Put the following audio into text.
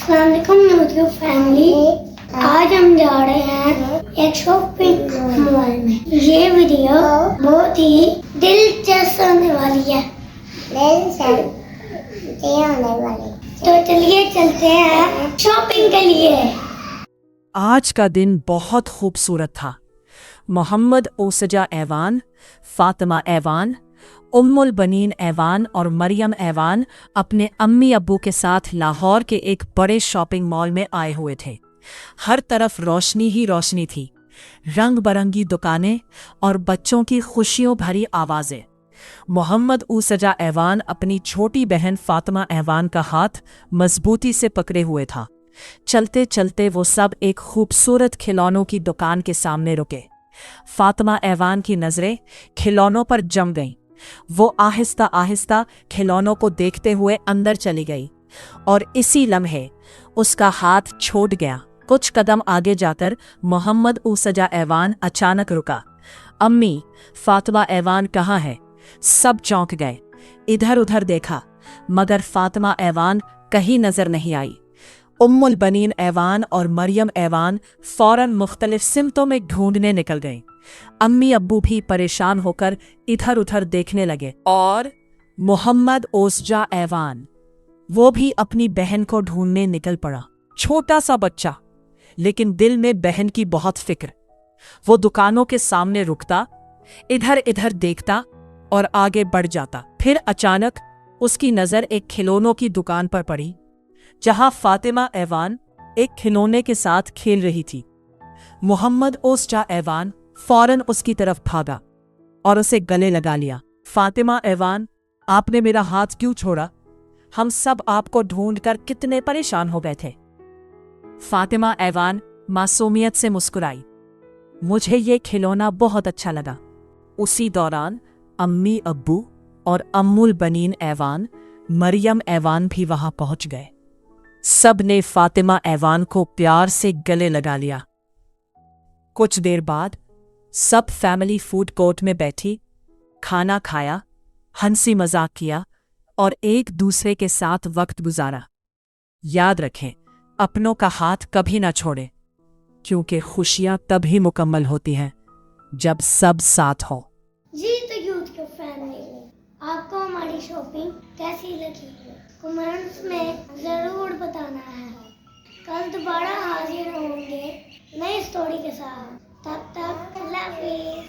अस्सलाम वालेकुम YouTube family. आज हम जा रहे हैं एक शॉपिंग मॉल में। ये वीडियो बहुत ही दिलचस्प होने वाली है। तो चलिए चलते हैं शॉपिंग के लिए। आज का दिन बहुत खूबसूरत था। मोहम्मद ओसजा ऐवान, फातिमा ऐवान, उम्मुल बनीन ऐवान और मरियम ऐवान अपने अम्मी अब्बू के साथ लाहौर के एक बड़े शॉपिंग मॉल में आए हुए थे। हर तरफ रोशनी ही रोशनी थी, रंग बरंगी दुकानें और बच्चों की खुशियों भरी आवाज़ें। मोहम्मद ओसजा ऐवान अपनी छोटी बहन फातिमा ऐवान का हाथ मजबूती से पकड़े हुए था। चलते चलते वो सब एक खूबसूरत खिलौनों की दुकान के सामने रुके। फातिमा ऐवान की नज़रें खिलौनों पर जम गईं। वो आहिस्ता आहिस्ता खिलौनों को देखते हुए अंदर चली गई और इसी लम्हे उसका हाथ छूट गया। कुछ कदम आगे जाकर मोहम्मद ओसजा ऐवान अचानक रुका। अम्मी, फातिमा ऐवान कहाँ है? सब चौंक गए। इधर उधर देखा मगर फातिमा ऐवान कहीं नजर नहीं आई। उम्मुल बनीन ऐवान और मरियम ऐवान फौरन मुख्तलिफ सिमतों में ढूंढने निकल गईं। अम्मी अब्बू भी परेशान होकर इधर उधर देखने लगे और मोहम्मद ओसजा ऐवान वो भी अपनी बहन को ढूंढने निकल पड़ा। छोटा सा बच्चा, लेकिन दिल में बहन की बहुत फिक्र। वो दुकानों के सामने रुकता, इधर इधर देखता और आगे बढ़ जाता। फिर अचानक उसकी नज़र एक खिलौनों की दुकान पर पड़ी, जहां फातिमा ऐवान एक खिलौने के साथ खेल रही थी। मोहम्मद ओसजा ऐवान फौरन उसकी तरफ भागा और उसे गले लगा लिया। फातिमा ऐवान, आपने मेरा हाथ क्यों छोड़ा? हम सब आपको ढूंढकर कितने परेशान हो गए थे। फातिमा ऐवान मासूमियत से मुस्कुराई, मुझे ये खिलौना बहुत अच्छा लगा। उसी दौरान अम्मी अब्बू और अम्मुल बनीन ऐवान, मरियम ऐवान भी वहां पहुंच गए। सब ने फातिमा ऐवान को प्यार से गले लगा लिया। कुछ देर बाद सब फैमिली फूड कोर्ट में बैठी, खाना खाया, हंसी मजाक किया और एक दूसरे के साथ वक्त गुजारा। याद रखें, अपनों का हाथ कभी ना छोड़ें, क्योंकि खुशियां तभी मुकम्मल होती हैं जब सब साथ हो। जी तो यूट्यूब फैमिली, आपको हमारी शॉपिंग कैसी लगी कमेंट्स में ज़रूर बताना है। कल दोबारा हाजिर होंगे नई स्टोरी के साथ। तब तक अल्लाह हाफिज़।